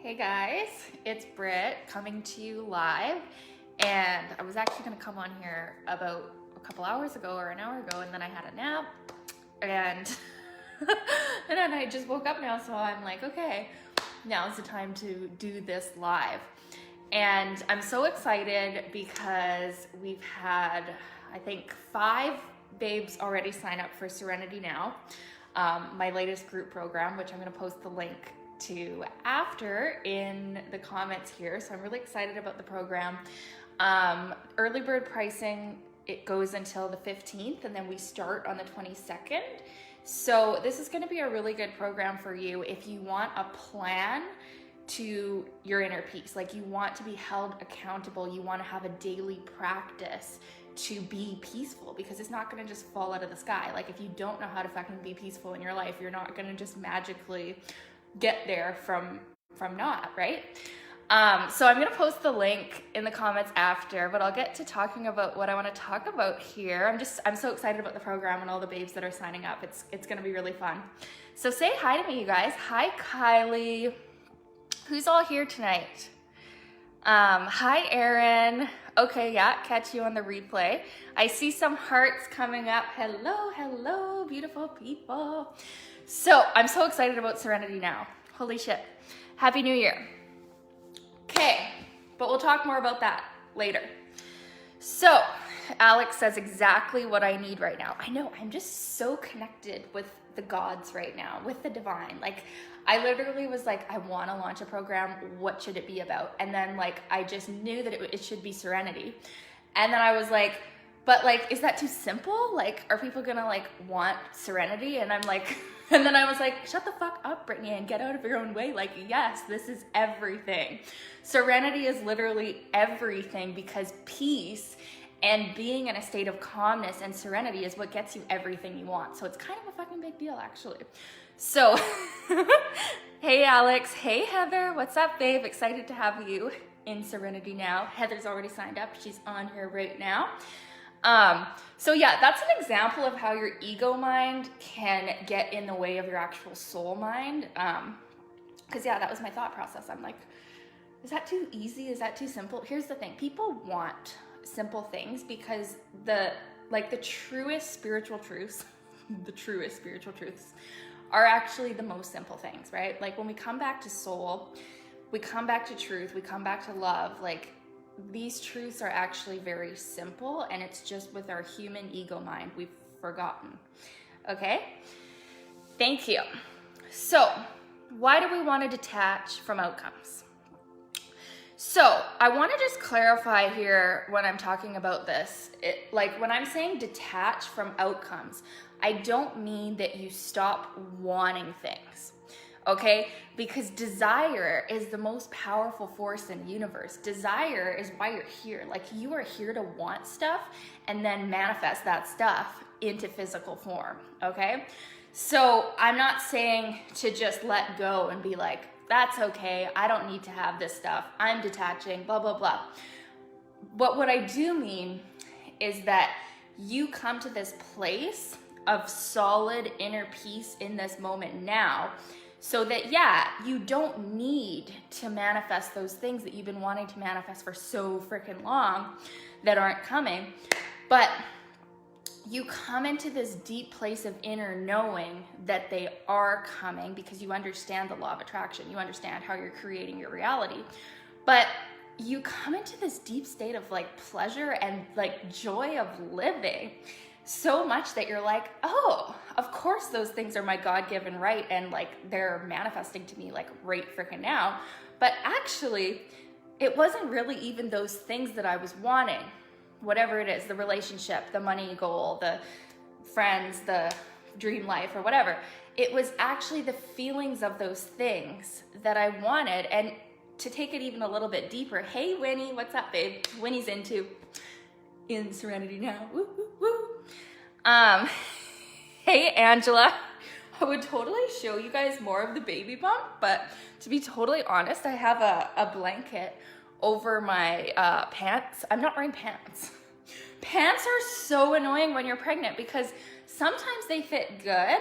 Hey guys, it's Britt coming to you live, and I was actually going to come on here about a couple hours ago or an hour ago, and then I had a nap, and and then I just woke up now, so I'm like, okay, now's the time to do this live. And I'm so excited because we've had, I think, 5 babes already sign up for Serenity Now, my latest group program, which I'm going to post the link to after in the comments here. So I'm really excited about the program. Early bird pricing, it goes until the 15th, and then we start on the 22nd. So this is going to be a really good program for you if you want a plan to your inner peace. Like, you want to be held accountable, you want to have a daily practice to be peaceful, because it's not going to just fall out of the sky. Like, if you don't know how to fucking be peaceful in your life, you're not going to just magically get there from not, right? So I'm going to post the link in the comments after, but I'll get to talking about what I want to talk about here. I'm so excited about the program and all the babes that are signing up. It's going to be really fun. So say hi to me, you guys. Hi, Kylie. Who's all here tonight? Hi, Erin. Okay, yeah, catch you on the replay. I see some hearts coming up. Hello, hello, beautiful people. So I'm so excited about Serenity Now. Holy shit. Happy New Year. Okay, but we'll talk more about that later. So Alex says exactly what I need right now. I know, I'm just so connected with the gods right now, with the divine. Like, I literally was like, I want to launch a program. What should it be about? And then, like, I just knew that it should be serenity. And then I was like, but, like, is that too simple? Like, are people gonna, like, want serenity? And I'm like, and then I was like, shut the fuck up, Brittany, and get out of your own way. Like, yes, this is everything. Serenity is literally everything, because peace and being in a state of calmness and serenity is what gets you everything you want. So it's kind of a fucking big deal, actually. So, hey, Alex. Hey, Heather. What's up, babe? Excited to have you in Serenity Now. Heather's already signed up. She's on here right now. So yeah, that's an example of how your ego mind can get in the way of your actual soul mind. Cause yeah, that was my thought process. I'm like, is that too easy? Is that too simple? Here's the thing. People want simple things because the truest spiritual truths, the truest spiritual truths are actually the most simple things, right? Like, when we come back to soul, we come back to truth, we come back to love, like, these truths are actually very simple, and it's just with our human ego mind we've forgotten. Okay? Thank you. So, why do we want to detach from outcomes? So, I want to just clarify here when I'm talking about this. Like, when I'm saying detach from outcomes, I don't mean that you stop wanting things. Okay? Because desire is the most powerful force in the universe. Desire is why you're here. Like, you are here to want stuff and then manifest that stuff into physical form. Okay? So I'm not saying to just let go and be like, that's okay, I don't need to have this stuff, I'm detaching, blah, blah, blah. But what I do mean is that you come to this place of solid inner peace in this moment now, so that, yeah, you don't need to manifest those things that you've been wanting to manifest for so freaking long that aren't coming. But you come into this deep place of inner knowing that they are coming, because you understand the law of attraction. You understand how you're creating your reality. But you come into this deep state of, like, pleasure and, like, joy of living, so much that you're like, oh, of course those things are my God-given right, and, like, they're manifesting to me, like, right freaking now. But actually, it wasn't really even those things that I was wanting. Whatever it is, the relationship, the money goal, the friends, the dream life, or whatever. It was actually the feelings of those things that I wanted. And to take it even a little bit deeper, hey, Winnie, what's up, babe? Winnie's in Serenity Now. Woo, woo, woo. Hey, Angela. I would totally show you guys more of the baby bump, but to be totally honest, I have a blanket over my pants. I'm not wearing pants. Pants are so annoying when you're pregnant, because sometimes they fit good,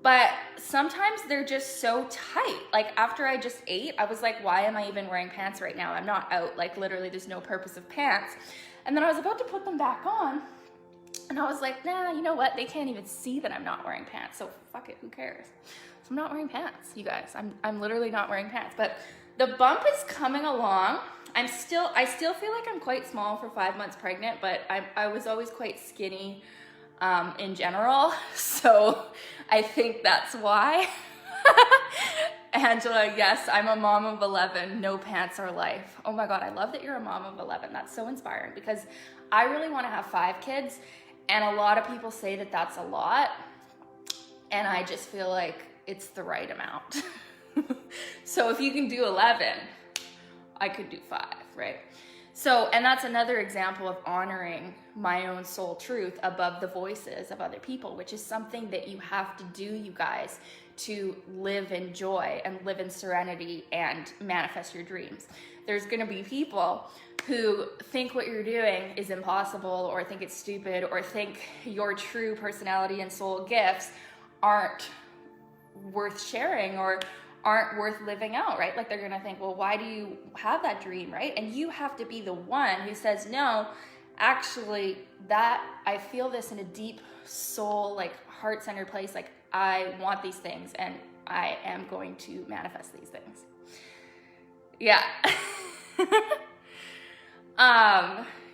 But sometimes they're just so tight. Like after I just ate, I was like, why am I even wearing pants right now? I'm not out. Like literally there's no purpose of pants. And then I was about to put them back on and I was like, nah, you know what? They can't even see that I'm not wearing pants. So fuck it, who cares? So I'm not wearing pants, you guys. I'm literally not wearing pants. But the bump is coming along. I still feel like I'm quite small for 5 months pregnant, but I was always quite skinny in general. So I think that's why. Angela, yes, I'm a mom of 11. No pants are life. Oh my God, I love that you're a mom of 11. That's so inspiring because I really want to have 5 kids. And a lot of people say that that's a lot. And I just feel like it's the right amount. So if you can do 11, I could do 5, right? So, and that's another example of honoring my own soul truth above the voices of other people, which is something that you have to do, you guys, to live in joy and live in serenity and manifest your dreams. There's gonna be people who think what you're doing is impossible or think it's stupid or think your true personality and soul gifts aren't worth sharing or aren't worth living out, right? Like they're gonna think, well, why do you have that dream, right? And you have to be the one who says, no, actually, that I feel this in a deep soul, like heart-centered place, like I want these things and I am going to manifest these things. Yeah.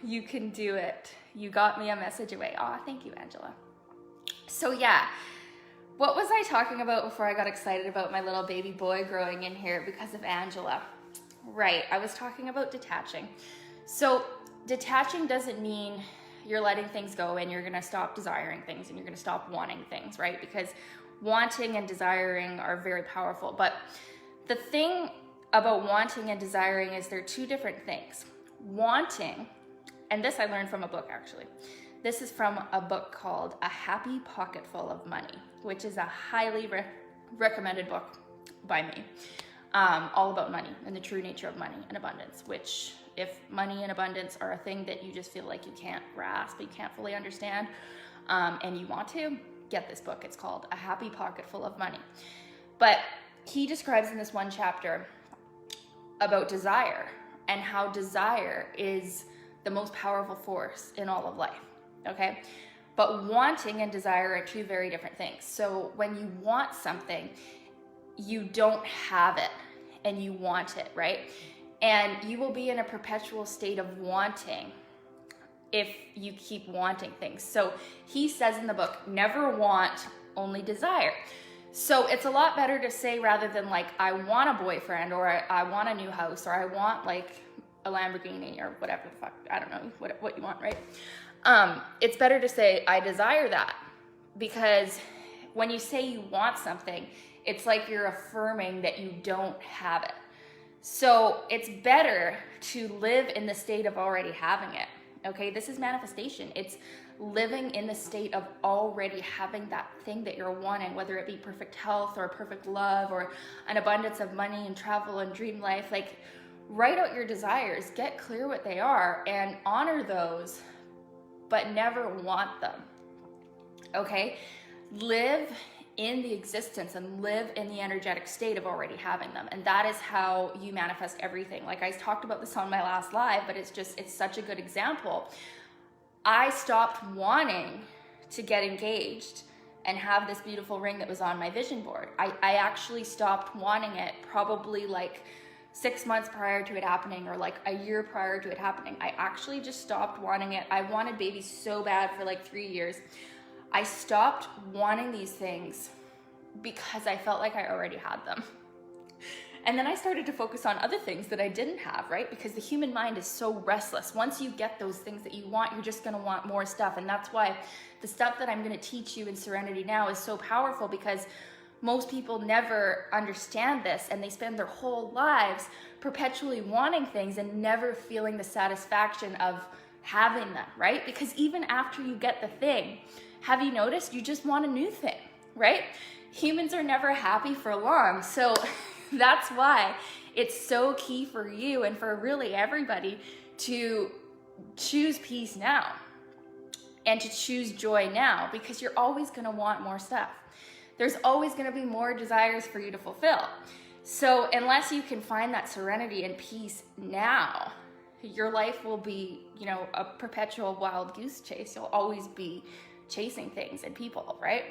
You can do it. You got me a message away. Aw, thank you, Angela. So yeah, what was I talking about before I got excited about my little baby boy growing in here because of Angela? Right, I was talking about detaching. So detaching doesn't mean you're letting things go and you're gonna stop desiring things and you're gonna stop wanting things, right? Because wanting and desiring are very powerful. But the thing about wanting and desiring is they're 2 different things. Wanting, and this I learned from a book actually. This is from a book called A Happy Pocketful of Money, which is a highly recommended book by me, all about money and the true nature of money and abundance, which if money and abundance are a thing that you just feel like you can't grasp, you can't fully understand, and you want to, get this book. It's called A Happy Pocketful of Money. But he describes in this one chapter about desire and how desire is the most powerful force in all of life. Okay, but wanting and desire are 2 very different things. So when you want something, you don't have it and you want it, right? And you will be in a perpetual state of wanting if you keep wanting things. So he says in the book, never want, only desire. So it's a lot better to say, rather than like, I want a boyfriend or I want a new house or I want like a Lamborghini or whatever the fuck, I don't know what you want, right? It's better to say, I desire that, because when you say you want something, it's like you're affirming that you don't have it. So it's better to live in the state of already having it. Okay, this is manifestation. It's living in the state of already having that thing that you're wanting, whether it be perfect health or perfect love or an abundance of money and travel and dream life. Like, write out your desires, get clear what they are, and honor those, but never want them. Okay? Live in the existence and live in the energetic state of already having them. And that is how you manifest everything. Like I talked about this on my last live, but it's such a good example. I stopped wanting to get engaged and have this beautiful ring that was on my vision board. I actually stopped wanting it probably like 6 months prior to it happening, or like a year prior to it happening. I actually just stopped wanting it. I wanted babies so bad for like 3 years. I stopped wanting these things because I felt like I already had them. And then I started to focus on other things that I didn't have, right? Because the human mind is so restless. Once you get those things that you want, you're just gonna want more stuff. And that's why the stuff that I'm gonna teach you in Serenity Now is so powerful, because most people never understand this, and they spend their whole lives perpetually wanting things and never feeling the satisfaction of having them, right? Because even after you get the thing, have you noticed you just want a new thing, right? Humans are never happy for long. So that's why it's so key for you and for really everybody to choose peace now and to choose joy now, because you're always going to want more stuff. there's always going to be more desires for you to fulfill. So unless you can find that serenity and peace now, your life will be, you know, a perpetual wild goose chase. You'll always be chasing things and people, right?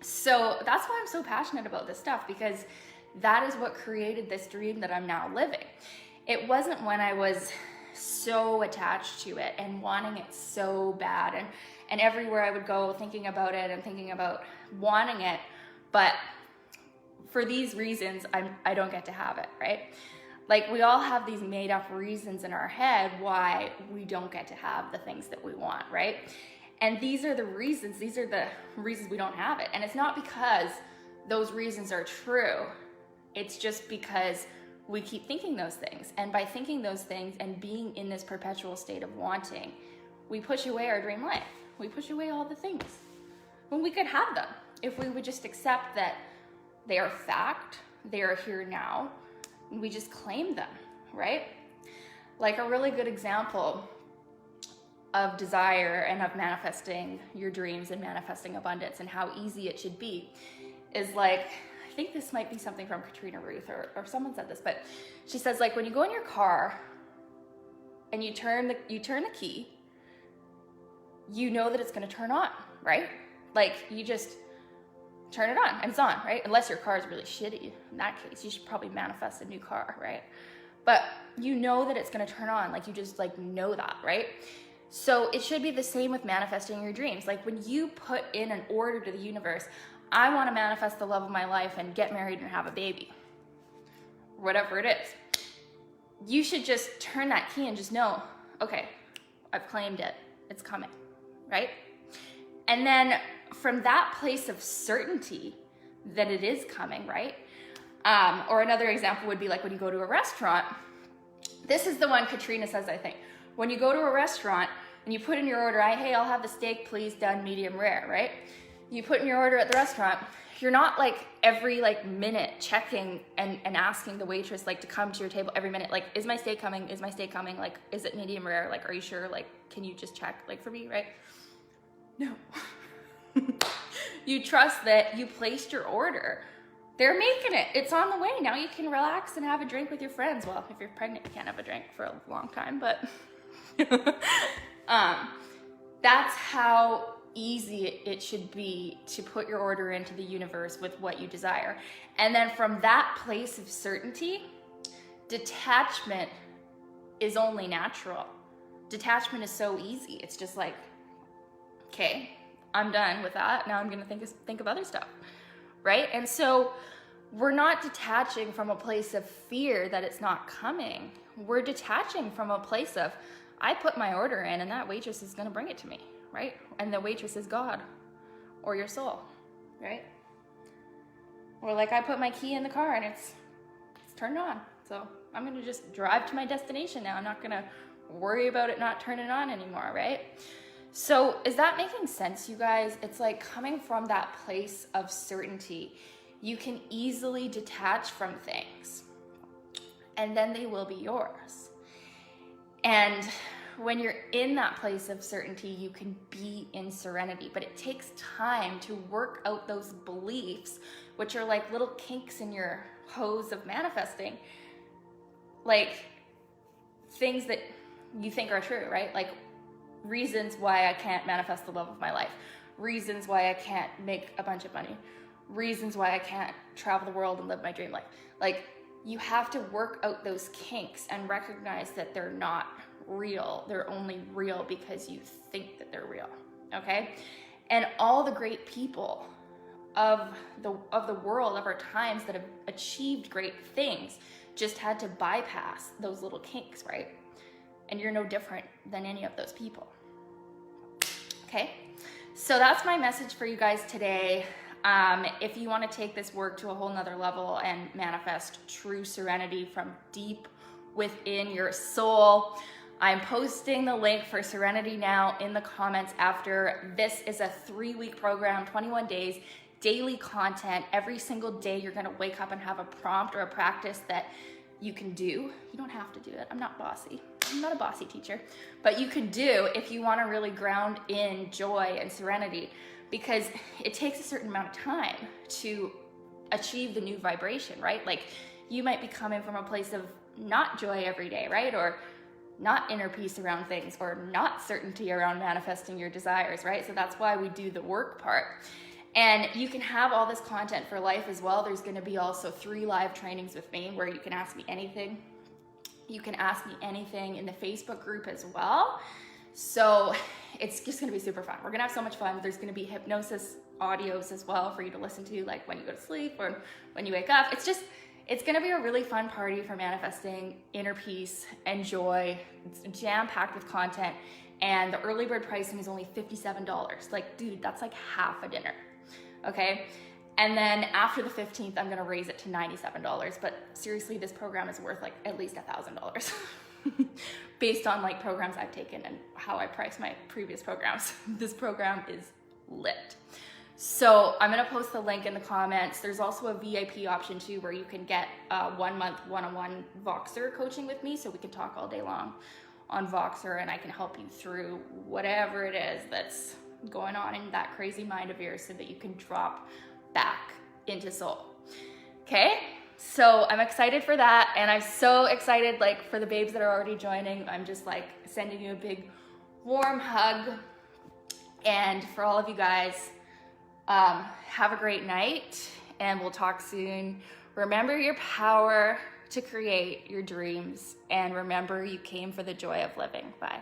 So that's why I'm so passionate about this stuff, because that is what created this dream that I'm now living. It wasn't when I was so attached to it and wanting it so bad, and everywhere I would go thinking about it and thinking about wanting it, but for these reasons, I don't get to have it, right? Like, we all have these made up reasons in our head why we don't get to have the things that we want, right? And these are the reasons we don't have it. And it's not because those reasons are true. It's just because we keep thinking those things. And by thinking those things and being in this perpetual state of wanting, we push away our dream life. We push away all the things when we could have them if we would just accept that they are fact, they are here now, and we just claim them, right? Like, a really good example of desire and of manifesting your dreams and manifesting abundance and how easy it should be is, like, I think this might be something from Katrina Ruth or someone said this, but she says, like, when you go in your car and you turn the key, you know that it's going to turn on, right? Like, you just turn it on and it's on, right? Unless your car is really shitty. In that case, you should probably manifest a new car, right? But you know that it's going to turn on. Like, you just, like, know that, right? So it should be the same with manifesting your dreams. Like, when you put in an order to the universe, I want to manifest the love of my life and get married and have a baby, whatever it is, you should just turn that key and just know, okay, I've claimed it. It's coming, right? And then from that place of certainty that it is coming, right? Or another example would be like when you go to a restaurant. This is the one Katrina says, I think. When you go to a restaurant and you put in your order, hey, I'll have the steak, please, done medium rare, right? You put in your order at the restaurant, you're not like every like minute checking and asking the waitress like to come to your table every minute, like, is my steak coming? Is my steak coming? Like, is it medium rare? Like, are you sure? Like, can you just check like for me, right? No. You trust that you placed your order. They're making it. It's on the way. Now you can relax and have a drink with your friends. Well, if you're pregnant, you can't have a drink for a long time, but that's how easy it should be to put your order into the universe with what you desire. And then from that place of certainty, detachment is only natural. Detachment is so easy. It's just like, okay, I'm done with that. Now I'm going to think of other stuff, right? And so we're not detaching from a place of fear that it's not coming. We're detaching from a place of, I put my order in and that waitress is going to bring it to me, right? And the waitress is God or your soul, right? Or like, I put my key in the car and it's turned on. So I'm going to just drive to my destination now. I'm not going to worry about it not turning on anymore, right? So is that making sense, you guys? It's like coming from that place of certainty. You can easily detach from things and then they will be yours. And when you're in that place of certainty, you can be in serenity, but it takes time to work out those beliefs, which are like little kinks in your hose of manifesting, like things that you think are true, right? Like reasons why I can't manifest the love of my life, reasons why I can't make a bunch of money, reasons why I can't travel the world and live my dream life. Like, you have to work out those kinks and recognize that they're not real. They're only real because you think that they're real, okay? And all the great people of the world, of our times, that have achieved great things just had to bypass those little kinks, right? And you're no different than any of those people. Okay, so that's my message for you guys today. If you want to take this work to a whole nother level and manifest true serenity from deep within your soul, I'm posting the link for Serenity Now in the comments after. This is a 3-week program, 21 days, daily content. Every single day you're going to wake up and have a prompt or a practice that you can do. You don't have to do it. I'm not bossy. I'm not a bossy teacher, but you can do if you want to really ground in joy and serenity, because it takes a certain amount of time to achieve the new vibration, right? Like you might be coming from a place of not joy every day, right? Or not inner peace around things, or not certainty around manifesting your desires, right? So that's why we do the work part. And you can have all this content for life as well. There's going to be also 3 live trainings with me where you can ask me anything. You can ask me anything in the Facebook group as well. So it's just going to be super fun. We're going to have so much fun. There's going to be hypnosis audios as well for you to listen to, like when you go to sleep or when you wake up. It's going to be a really fun party for manifesting inner peace and joy. It's jam-packed with content, and the early bird pricing is only $57. Like, dude, that's like half a dinner, okay? And then after the 15th, I'm going to raise it to $97. But seriously, this program is worth like at least $1,000 based on like programs I've taken and how I price my previous programs. This program is lit. So I'm going to post the link in the comments. There's also a VIP option too, where you can get 1 month one-on-one Voxer coaching with me. So we can talk all day long on Voxer, and I can help you through whatever it is that's going on in that crazy mind of yours so that you can drop back into soul. Okay. So I'm excited for that. And I'm so excited, like for the babes that are already joining, I'm just like sending you a big warm hug. And for all of you guys, have a great night, and we'll talk soon. Remember your power to create your dreams, and remember you came for the joy of living. Bye.